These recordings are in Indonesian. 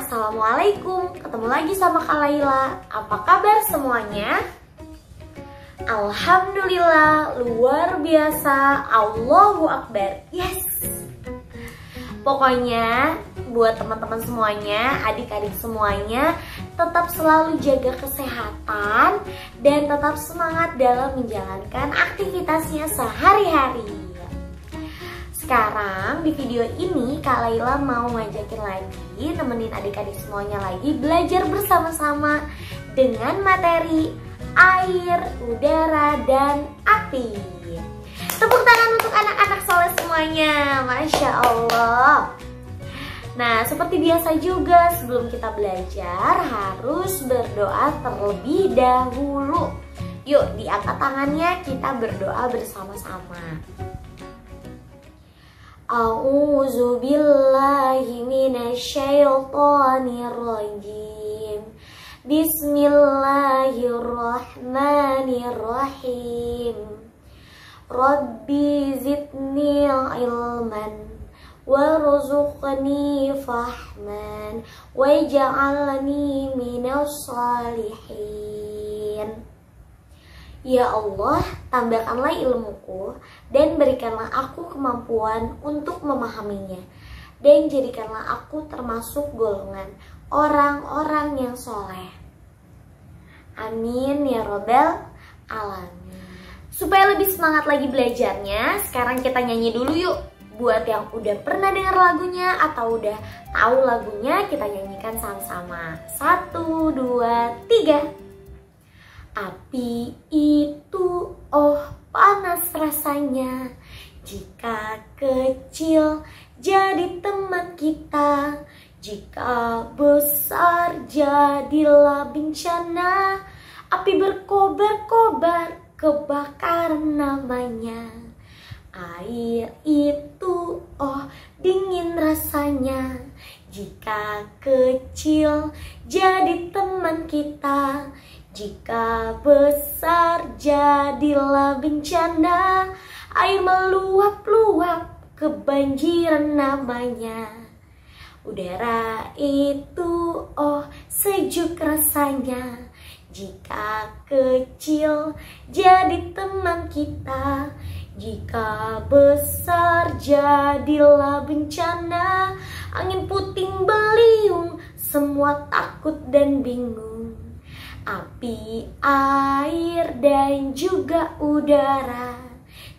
Assalamualaikum, ketemu lagi sama Kak Laila. Apa kabar semuanya? Alhamdulillah, luar biasa, Allahu Akbar. Yes. Pokoknya buat teman-teman semuanya, adik-adik semuanya, tetap selalu jaga kesehatan dan tetap semangat dalam menjalankan aktivitasnya sehari-hari. Sekarang di video ini Kak Laila mau ngajakin lagi, nemenin adik-adik semuanya lagi belajar bersama-sama dengan materi air, udara, dan api. Tepuk tangan untuk anak-anak soleh semuanya, Masya Allah. Nah, seperti biasa juga sebelum kita belajar harus berdoa terlebih dahulu. Yuk, diangkat tangannya, kita berdoa bersama-sama. A'udzu billahi minasyaitonir rajim. Bismillahirrahmanirrahim. Rabbi zidni ilman warzuqni fahman waj'alni minas shalihin. Ya Allah, tambahkanlah ilmuku dan berikanlah aku kemampuan untuk memahaminya. Dan jadikanlah aku termasuk golongan orang-orang yang soleh. Amin ya robbal alamin. Supaya lebih semangat lagi belajarnya, sekarang kita nyanyi dulu yuk. Buat yang udah pernah dengar lagunya atau udah tahu lagunya, kita nyanyikan sama-sama. 1, 2, 3. Api itu oh panas rasanya, jika kecil jadi teman kita, jika besar jadilah bencana. Api berkobar-kobar, kebakaran namanya. Air itu oh dingin rasanya, jika kecil jadi teman kita, jika besar jadilah bencana. Air meluap-luap, kebanjiran namanya. Udara itu oh sejuk rasanya, jika kecil jadi teman kita, jika besar jadilah bencana. Angin puting beliung, semua takut dan bingung. Api, air, dan juga udara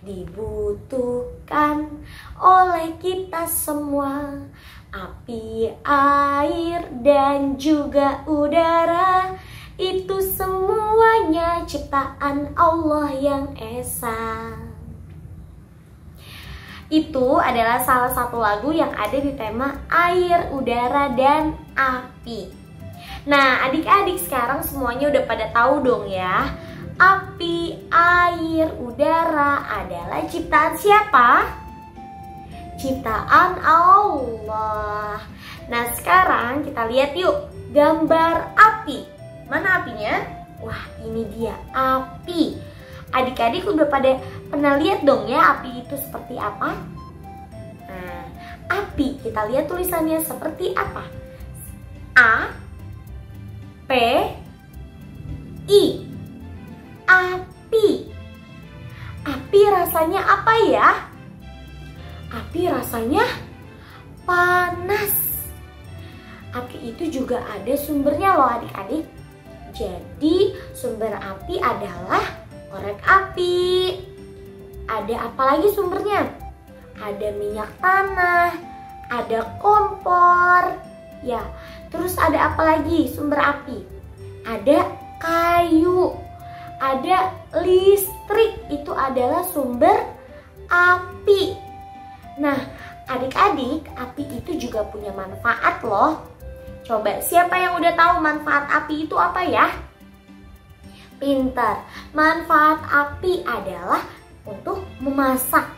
dibutuhkan oleh kita semua. Api, air, dan juga udara, itu semuanya ciptaan Allah yang esa. Itu adalah salah satu lagu yang ada di tema air, udara, dan api. Nah, adik-adik sekarang semuanya udah pada tahu dong ya. Api, air, udara adalah ciptaan siapa? Ciptaan Allah. Nah, sekarang kita lihat yuk gambar api. Mana apinya? Wah, ini dia api. Adik-adik udah pada pernah lihat dong ya api itu seperti apa? Nah, api kita lihat tulisannya seperti apa? A P I. Api. Api rasanya apa ya? Api rasanya panas. Api itu juga ada sumbernya loh adik-adik. Jadi sumber api adalah korek api. Ada apa lagi sumbernya? Ada minyak tanah, ada kompor. Ya, terus ada apa lagi sumber api? Ada kayu, ada listrik, itu adalah sumber api. Nah, adik-adik, api itu juga punya manfaat loh. Coba siapa yang udah tahu manfaat api itu apa ya? Pintar. Manfaat api adalah untuk memasak.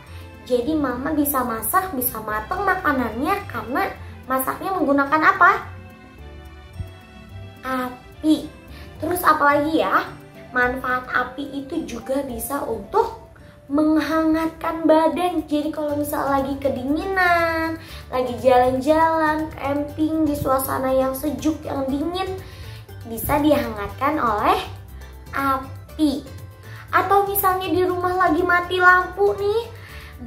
Jadi mama bisa masak, bisa matang makanannya karena masaknya menggunakan apa? Api. Terus apa lagi ya? Manfaat api itu juga bisa untuk menghangatkan badan. Jadi kalau misal lagi kedinginan, lagi jalan-jalan, camping di suasana yang sejuk, yang dingin, bisa dihangatkan oleh api. Atau misalnya di rumah lagi mati lampu nih,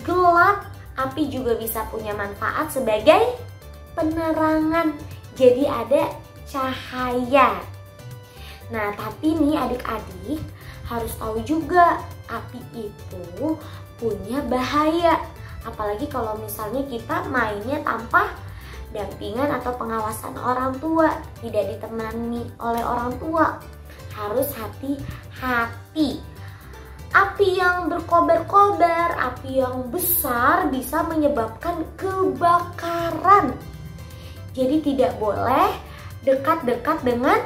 gelap, api juga bisa punya manfaat sebagai penerangan. Jadi ada cahaya. Nah, tapi nih adik-adik harus tahu juga api itu punya bahaya. Apalagi kalau misalnya kita mainnya tanpa dampingan atau pengawasan orang tua, tidak ditemani oleh orang tua. Harus hati-hati. Api yang berkobar-kobar, api yang besar bisa menyebabkan kebakaran. Jadi tidak boleh dekat-dekat dengan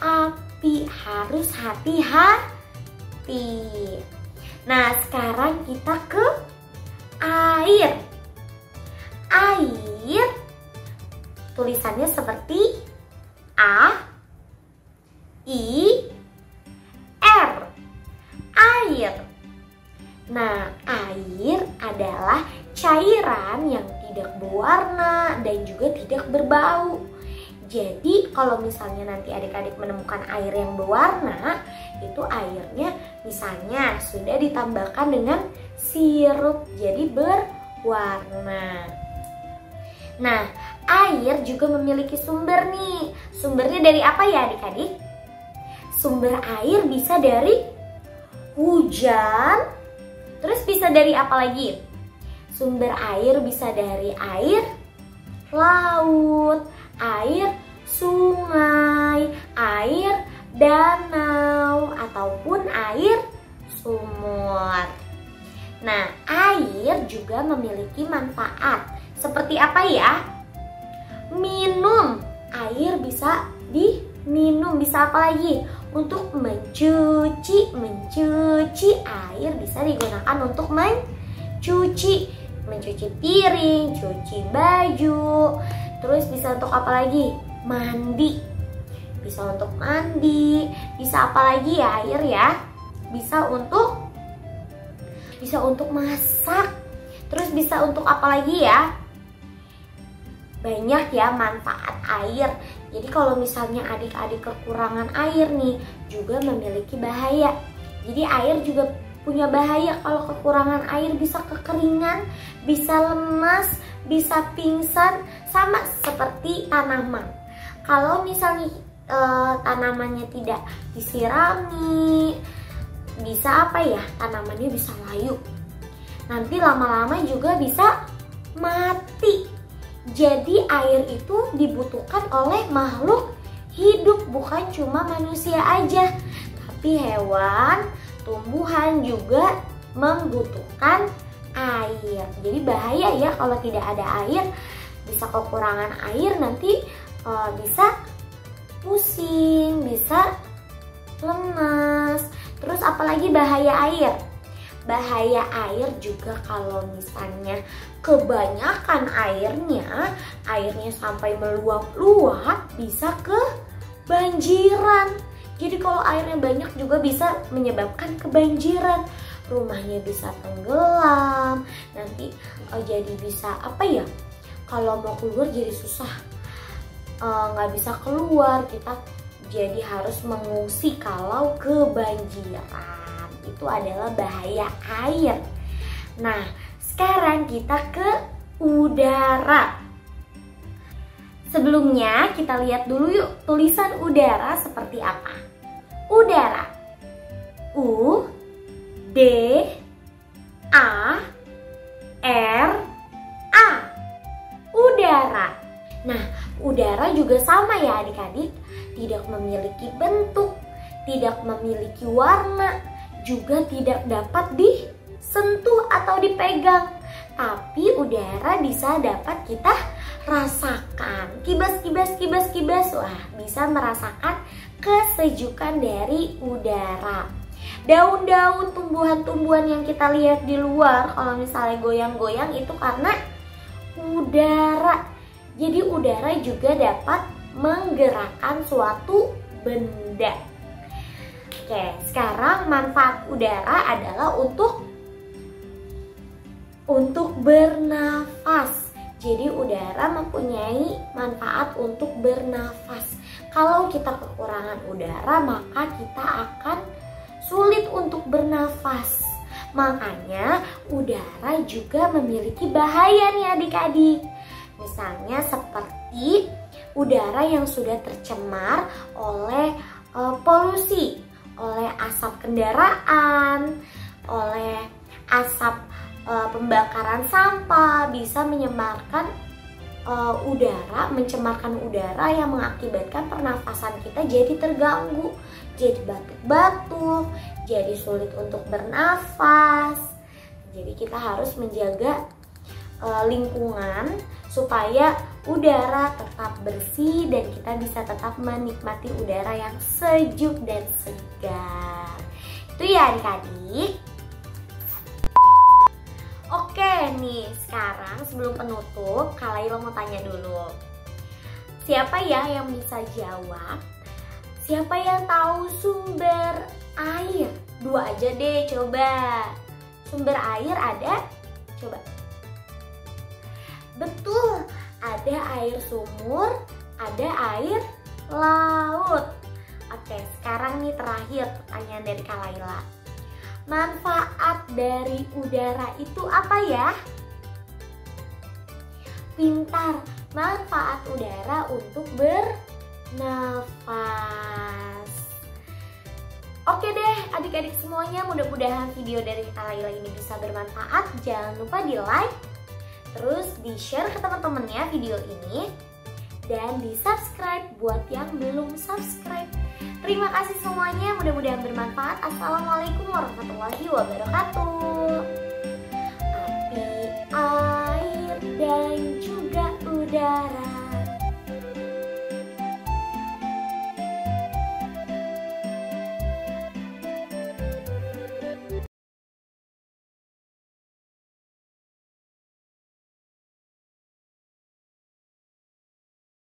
api, harus hati-hati. Nah, sekarang kita ke air. Air tulisannya seperti A, I, R. Air. Nah, air adalah cairan yang tidak berwarna dan juga tidak berbau. Jadi kalau misalnya nanti adik-adik menemukan air yang berwarna, itu airnya misalnya sudah ditambahkan dengan sirup, jadi berwarna. Nah, air juga memiliki sumber nih. Sumbernya dari apa ya adik-adik? Sumber air bisa dari hujan, terus bisa dari apa lagi? Sumber air bisa dari air laut, air sungai, air danau, ataupun air sumur. Nah, air juga memiliki manfaat. Seperti apa ya? Minum. Air bisa diminum. Bisa apa lagi? Untuk mencuci. Air bisa digunakan untuk mencuci piring, cuci baju. Terus bisa untuk apa lagi? Mandi. Bisa untuk mandi. Bisa apa lagi ya air ya? Bisa untuk masak. Terus bisa untuk apa lagi ya? Banyak ya manfaat air. Jadi kalau misalnya adik-adik kekurangan air nih, juga memiliki bahaya. Jadi air juga punya bahaya. Kalau kekurangan air bisa kekeringan, bisa lemas, bisa pingsan, sama seperti tanaman. Kalau misalnya tanamannya tidak disirami, bisa apa ya? Tanamannya bisa layu. Nanti lama-lama juga bisa mati. Jadi air itu dibutuhkan oleh makhluk hidup, bukan cuma manusia aja, tapi hewan, tumbuhan juga membutuhkan air. Jadi bahaya ya kalau tidak ada air, bisa kekurangan air, nanti bisa pusing, bisa lemas. Terus apalagi bahaya air? Bahaya air juga kalau misalnya kebanyakan airnya sampai meluap-luap, bisa kebanjiran. Jadi kalau airnya banyak juga bisa menyebabkan kebanjiran. Rumahnya bisa tenggelam, nanti jadi bisa apa ya? Kalau mau keluar jadi susah, nggak bisa keluar, kita jadi harus mengungsi kalau kebanjiran. Itu adalah bahaya air. Nah, sekarang kita ke udara. Sebelumnya kita lihat dulu yuk tulisan udara seperti apa. Udara. U, D, A, R, A. Udara. Nah, udara juga sama ya adik-adik. Tidak memiliki bentuk, tidak memiliki warna, juga tidak dapat disentuh atau dipegang. Tapi udara bisa dapat kita rasakan. Kibas. Wah, bisa merasakan kesejukan dari udara. Daun-daun, tumbuhan-tumbuhan yang kita lihat di luar, kalau misalnya goyang-goyang itu karena udara. Jadi udara juga dapat menggerakkan suatu benda. Oke, sekarang manfaat udara adalah untuk untuk bernafas. Jadi udara mempunyai manfaat untuk bernafas. Kalau kita kekurangan udara, maka kita akan sulit untuk bernafas. Makanya udara juga memiliki bahaya nih adik-adik. Misalnya seperti udara yang sudah tercemar oleh polusi, oleh asap kendaraan, oleh asap pembakaran sampah, bisa menyebarkan mencemarkan udara yang mengakibatkan pernafasan kita jadi terganggu, jadi batuk-batuk, jadi sulit untuk bernafas. Jadi kita harus menjaga lingkungan supaya udara tetap bersih dan kita bisa tetap menikmati udara yang sejuk dan segar. Itu ya adik-adik. Oke nih, sekarang sebelum penutup, Kak Laila mau tanya dulu. Siapa ya yang bisa jawab? Siapa yang tahu sumber air? Dua aja deh, coba. Sumber air ada? Coba. Betul, ada air sumur, ada air laut. Oke, sekarang nih terakhir pertanyaan dari Kak Laila. Manfaat dari udara itu apa ya? Pintar, manfaat udara untuk bernafas. Oke deh adik-adik semuanya, mudah-mudahan video dari Kak Laila ini bisa bermanfaat. Jangan lupa di like, terus di share ke teman-temannya video ini, dan di subscribe buat yang belum subscribe. Terima kasih semuanya, mudah-mudahan bermanfaat. Assalamualaikum warahmatullahi wabarakatuh. Api, air, dan juga udara.